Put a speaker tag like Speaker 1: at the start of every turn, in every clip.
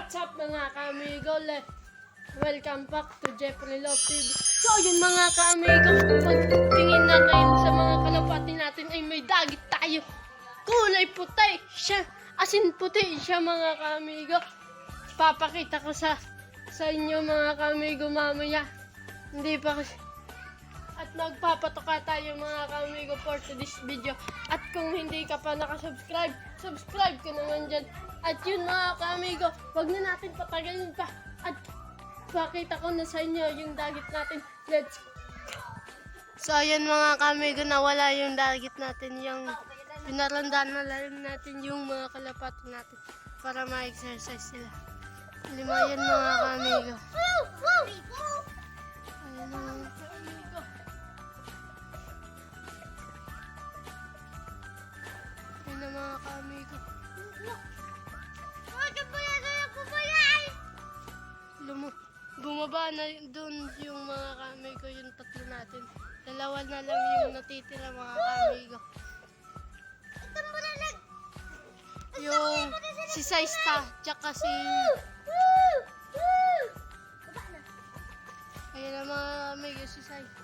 Speaker 1: What's up mga ka-amigo? Welcome back to Jeffrey Love TV. So yun mga ka-amigo, pagtingin natin sa mga kalapati natin ay may dagit tayo. Kulay puti siya, asin puti siya mga ka-amigo. Papakita ko sa inyo mga ka-amigo mamaya. Hindi pa kasi. At magpapatoka tayo mga ka-amigo for this video. At kung hindi ka pa nakasubscribe, subscribe ka naman dyan. At yun mga ka-amigo, wag na natin patagalin pa. At pakita ko na sa inyo yung dagit natin. Let's go. So ayan mga ka-amigo, nawala yung dagit natin. Yung pinarandaan na lang natin yung mga kalapati natin para ma-exercise sila. Lima yan mga ka-amigo. Ayan mga ka-amigo. Ayan na mga ka-amigo. Bumaba na doon yung mga ka-amigo, yung tatlo natin. Dalawa na lang yung natitira mga ka-amigo. Yung si Saista, tsaka si... Ayan na mga ka-amigo, si Saista.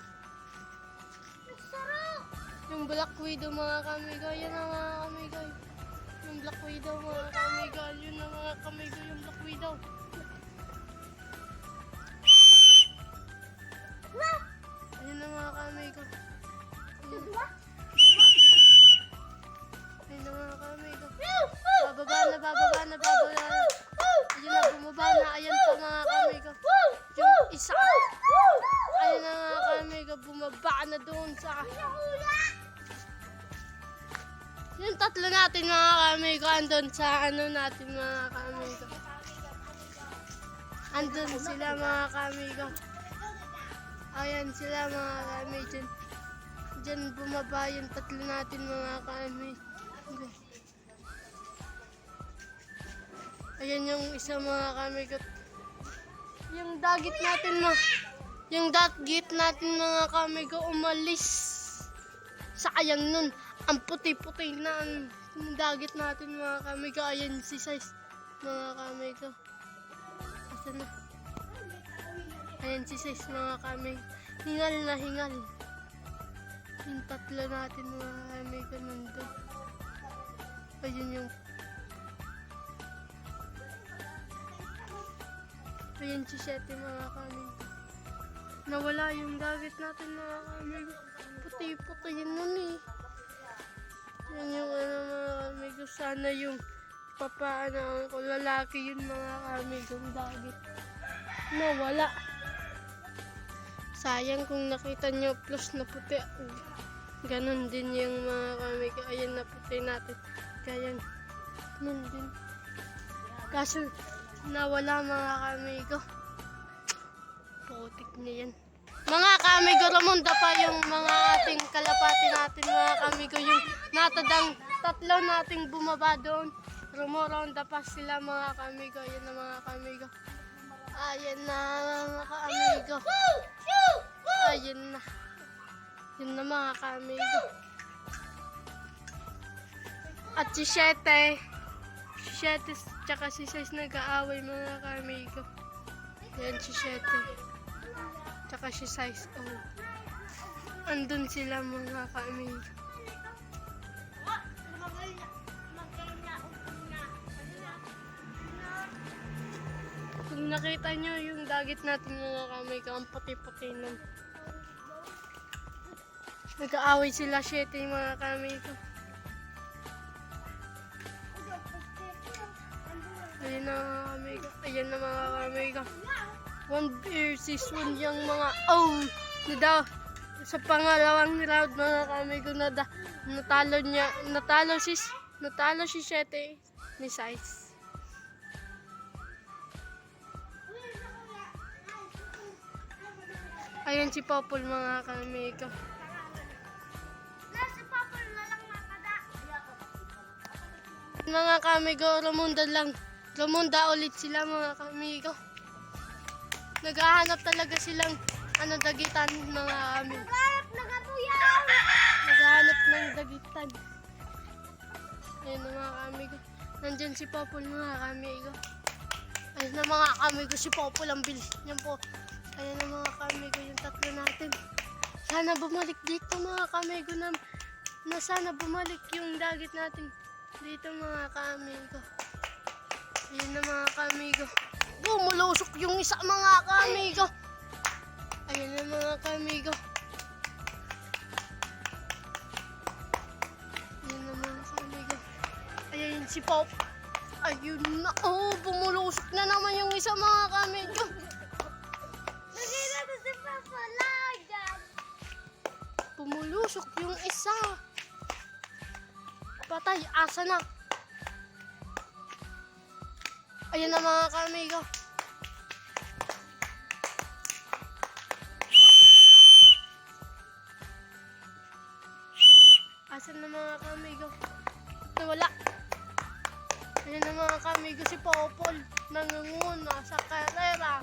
Speaker 1: Yung Black Widow mga ka-amigo, ayan na mga ka-amigo. Yung Black Widow mga ka-amigo, yun na mga ka-amigo, yung Black Widow. Ayun na mga ka-amigo. Ayun na mga ka-amigo. Bababa na. Ayun na, bumaba na. Ayan pa mga ka-amigo. Yung isa. Ayun na mga ka-amigo, bumaba na doon sa... Yung tatlo natin mga ka-amigo, andun sa ano natin mga ka-amigo. Andun sila mga ka-amigo. Ayan sila mga ka-amigo. Diyan bumaba yung tatlo natin mga ka-amigo. Ayan yung isa mga ka-amigo. Yung dagit natin mga ka-amigo umalis. Sayang nun. Ang puti-puti na ang dagit natin mga ka-amigo. Ayan si Size mga ka-amigo. Asan na? Ayan si Size mga ka-amigo. Hingal na hingal. Yung tatlo natin mga ka-amigo nandun. Ayun yung... Ayan si Sete mga ka-amigo. Nawala yung dagit natin mga ka-amigo. Puti-puti yun nun eh. Yan yung ano mga ka-amigo. Sana yung papaanaan ko lalaki yun mga ka-amigo. Yung dagit. Nawala. Sayang kung nakita nyo plus na puti. Ganon din yung mga ka-amigo. Ayan na puti natin. Kaya ganon din. Kaso nawala mga ka-amigo. Putik na yan. Mga ka-amigo, rumunda pa yung mga ating kalapati natin mga ka-amigo. Yung natadang tatlo nating bumaba doon. Rumurunda pa sila mga ka-amigo. Ayan na mga ka-amigo. Ayan na mga ka-amigo. Ayan na. Yun na mga ka-amigo. At si Sete tsaka si Size nag-aaway mga ka-amigo. Yan si Sete tsaka si Size. Oh. Andun sila mga ka-amigo. Kung nakita nyo yung dagit natin mga ka-amigo, ang puti-puti nun. Nag-aaway sila Sete mga ka-amigo. Ayan na mga ka-amigo. Ayan na mga ka-amigo. 1 versus 1 yung mga sa pangalawang round mga ka-amigo natalo si Sete ni Size. Ayan si Popol mga ka-amigo. Mga ka-amigo, rumunda ulit sila mga ka-amigo. Naghahanap talaga silang dagitan mga ka-amigo. Naghahanap ng dagitan. Ayan mga ka-amigo. Nandyan si Popol mga ka-amigo. Ayun na mga kamigo, si Popo lang bilis niyan po. Ayun na mga kamigo, yung tatlo natin. Sana bumalik dito mga kamigo na sana bumalik yung dagit natin dito mga kamigo. Ayun na mga kamigo. Bumulusok yung isa mga kamigo. Ayun na mga kamigo. Ayun na mga kamigo. Ayun si Pop. Ayun na. Oh, bumulusok na naman yung isa mga kamigo.
Speaker 2: Nakita ko si Papa Lagan.
Speaker 1: Bumulusok yung isa. Patay, asa na. Ayun na mga kamigo. Asan na mga kamigo? Nawala. Ayun na mga kamigo, si Popol. Nangunguna sa karera.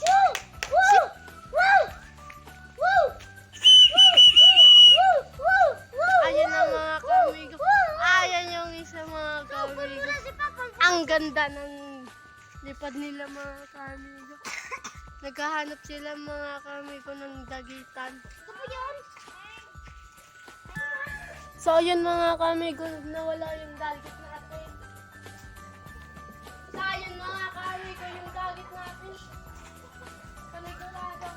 Speaker 2: Woo! Woo! Woo! Woo! Woo! Woo! Woo!
Speaker 1: Ayun na mga kamigo. Ayan yung isa mga kamigo.
Speaker 2: Wala si Papa.
Speaker 1: Ang ganda ng lipad nila mga kamigo. Naghahanap sila mga kamigo ng dagitan.
Speaker 2: Ito po yun.
Speaker 1: So ayun mga kamigo, nawala yung dagit natin. So ayun mga kamigo, yung dagit natin. Panigurado.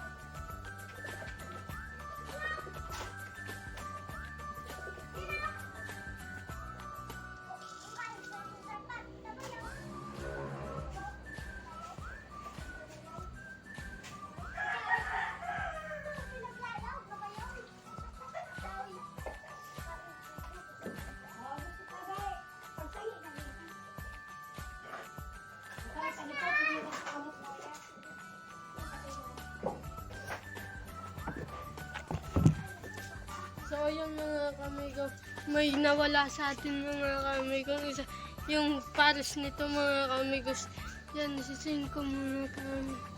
Speaker 1: So ayun mga kamigo, may nawala sa atin mga kamigo. Isa, yung pares nito mga kamigos. Yan, sisihin ko mga kamigo.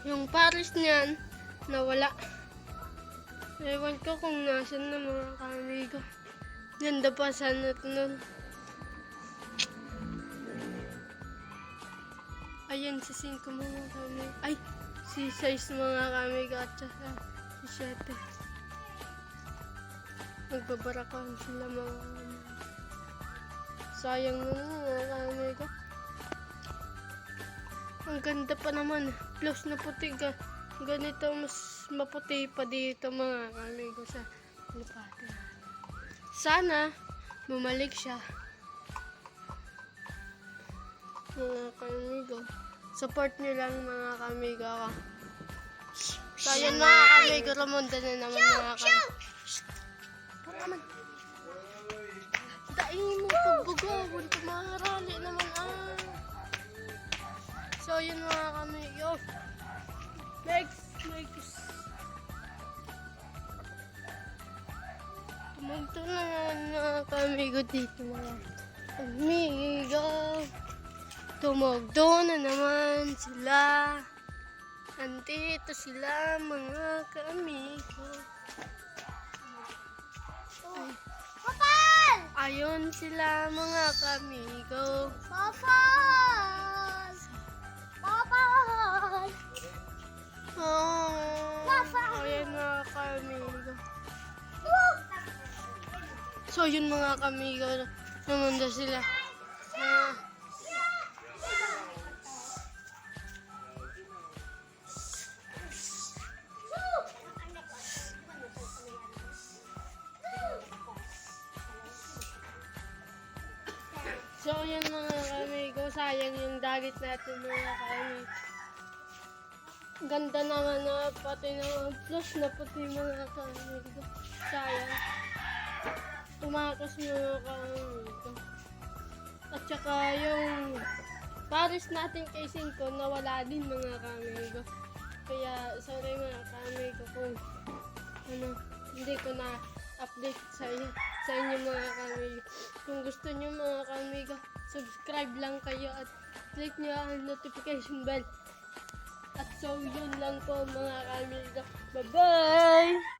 Speaker 1: Yung pares niyan, nawala. Ewan ko kung nasan na mga kamigo. Ganda pa sana nun. Ayan, sisihin ko mga kamigo. Ay, si size mga kamigo at saka si 7. Nagbabarakan sila mga kamigo. Sayang na mga kamigo. Ang ganda pa naman. Plus na puti. Ganito mas maputi pa dito mga kamigo sa lupati natin. Sana bumalik siya. Mga kamigo. Support nyo lang mga kamigo ako. So yun mga kamigo. Ramonda na naman mga kamigo. Naman. Daing mo pagbugawin, kumarali naman So yun mga kamigo. Next. Tumugto na naman mga kamigo dito mga kamigo. Tumugto na naman sila. Andito sila mga kamigo.
Speaker 2: Papal!
Speaker 1: Ayun sila mga kamigo.
Speaker 2: Papal! Papal!
Speaker 1: Oh, ayun mga kamigo. So yun mga kamigo, namanda sila. So yun mga kamigo, sayang yung dagit natin mga kamigo. Ganda naman na pati na plus na puti mga kamigo. Sayang. Tumakas mga kamigo. At saka yung pares natin kay 5 nawala din mga kamigo. Kaya sorry mga kamigo kung hindi ko na update sa inyo mga kamigo. Kung gusto nyo mga kamigo, subscribe lang kayo at click nyo ang notification bell. At so yun lang po mga kamigo. Bye-bye!